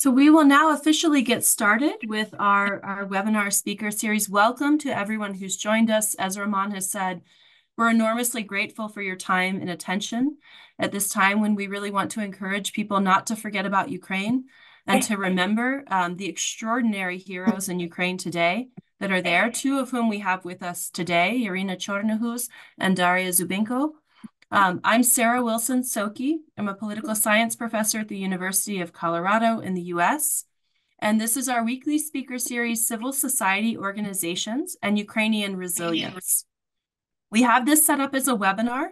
So we will now officially get started with our webinar speaker series. Welcome to everyone who's joined us. As Roman has said, we're enormously grateful for your time and attention at this time when we really want to encourage people not to forget about Ukraine and to remember the extraordinary heroes in Ukraine today that are there, two of whom we have with us today, Yaryna Chornohuz and Daria Zubenko. I'm Sarah Wilson Soki. I'm a political science professor at the University of Colorado in the US. And this is our weekly speaker series, Civil Society Organizations and Ukrainian Resilience. We have this set up as a webinar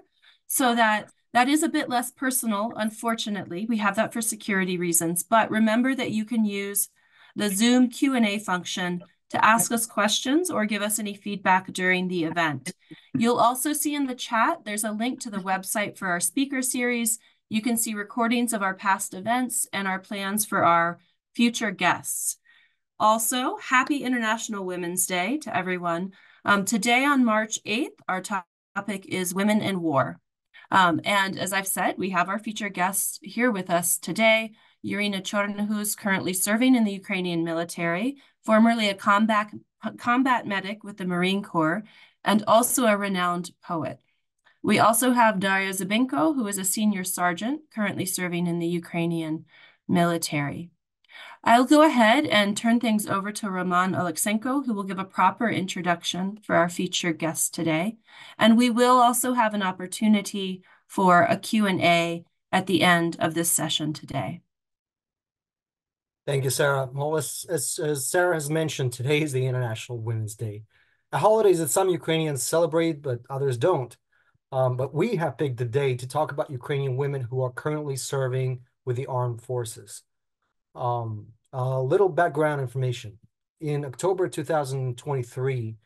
so that is a bit less personal, unfortunately. We have that for security reasons, but remember that you can use the Zoom Q&A function to ask us questions or give us any feedback during the event. You'll also see in the chat, there's a link to the website for our speaker series. You can see recordings of our past events and our plans for our future guests. Also, happy International Women's Day to everyone. Today on March 8th, our topic is Women in War. And as I've said, we have our featured guests here with us today. Yaryna Chornohuz, currently serving in the Ukrainian military, formerly a combat medic with the Marine Corps, and also a renowned poet. We also have Daria Zubenko, who is a senior sergeant, currently serving in the Ukrainian military. I'll go ahead and turn things over to Roman Oleksenko, who will give a proper introduction for our featured guest today. And we will also have an opportunity for a Q&A at the end of this session today. Thank you, Sarah. Well, as Sarah has mentioned, today is the International Women's Day, a holiday that some Ukrainians celebrate, but others don't. But we have picked the day to talk about Ukrainian women who are currently serving with the armed forces. A little background information. In October 2023,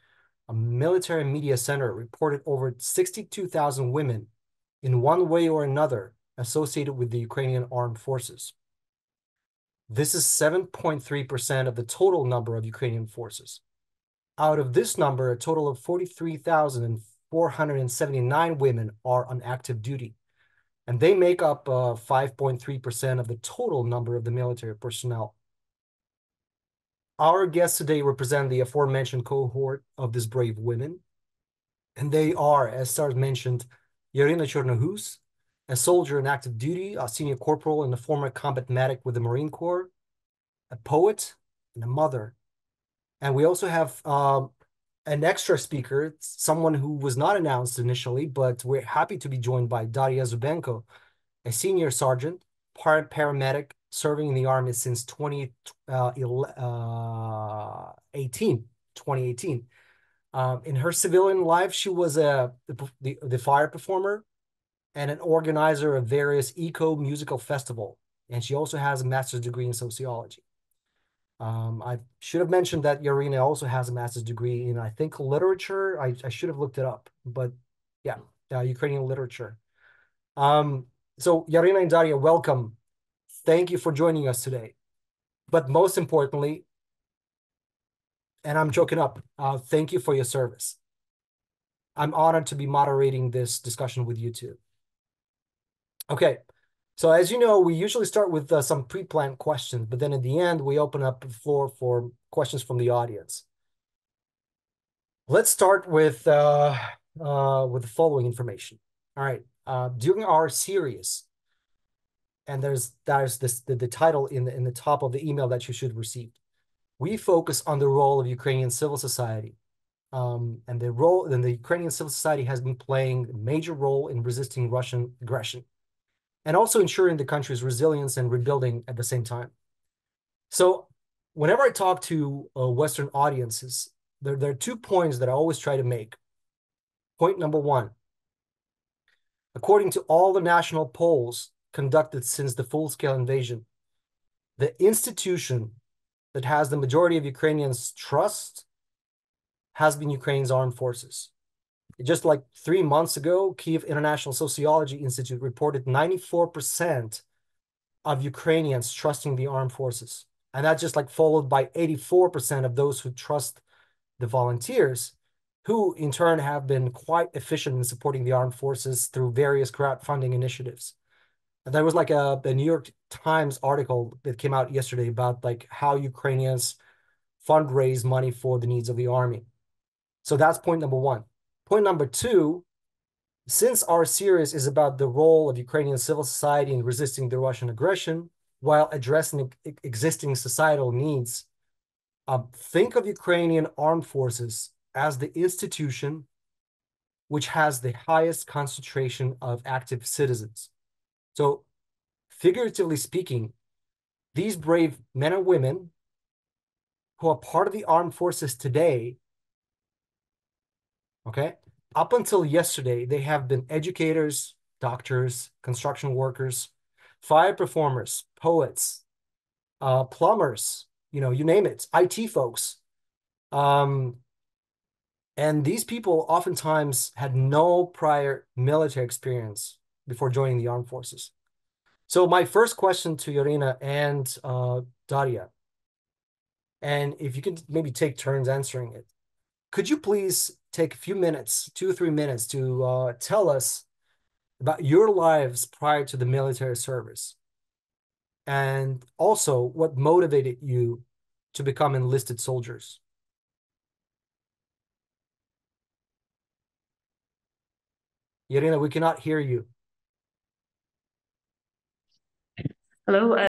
a military media center reported over 62,000 women in one way or another associated with the Ukrainian armed forces. This is 7.3% of the total number of Ukrainian forces. Out of this number, a total of 43,479 women are on active duty, and they make up 5.3% of the total number of the military personnel. Our guests today represent the aforementioned cohort of these brave women, and they are, as Sarah mentioned, Yaryna Chornohuz, a soldier in active duty, a senior corporal and a former combat medic with the Marine Corps, a poet, and a mother. And we also have an extra speaker, someone who was not announced initially, but we're happy to be joined by Daria Zubenko, a senior sergeant, paramedic, serving in the Army since 2018. In her civilian life, she was the fire performer and an organizer of various eco-musical festivals. And she also has a master's degree in sociology. I should have mentioned that Yaryna also has a master's degree in, I think, literature. I should have looked it up, but yeah, Ukrainian literature. So Yaryna and Daria, welcome. Thank you for joining us today. But most importantly, and I'm joking up, thank you for your service. I'm honored to be moderating this discussion with you two. Okay, so as you know, we usually start with some pre-planned questions, but then at the end, we open up the floor for questions from the audience. Let's start with the following information. All right, during our series, and there's the title in the top of the email that you should receive, we focus on the role of Ukrainian civil society. And the Ukrainian civil society has been playing a major role in resisting Russian aggression, and also ensuring the country's resilience and rebuilding at the same time. So whenever I talk to Western audiences, there are 2 points that I always try to make. Point number one, according to all the national polls conducted since the full-scale invasion, the institution that has the majority of Ukrainians' trust has been Ukraine's armed forces. Just like 3 months ago, Kyiv International Sociology Institute reported 94% of Ukrainians trusting the armed forces. And that's just like followed by 84% of those who trust the volunteers, who in turn have been quite efficient in supporting the armed forces through various crowdfunding initiatives. There was like the New York Times article that came out yesterday about like how Ukrainians fundraise money for the needs of the army. So that's point number one. Point number two, since our series is about the role of Ukrainian civil society in resisting the Russian aggression while addressing existing societal needs, think of Ukrainian armed forces as the institution which has the highest concentration of active citizens. So, figuratively speaking, these brave men and women who are part of the armed forces today, okay, up until yesterday, they have been educators, doctors, construction workers, fire performers, poets, plumbers, you name it, IT folks. And these people oftentimes had no prior military experience before joining the armed forces. So my first question to Yaryna and Daria, and if you could maybe take turns answering it, could you please take a few minutes, 2 or 3 minutes, to tell us about your lives prior to the military service, and also what motivated you to become enlisted soldiers? Yaryna, we cannot hear you. Hello.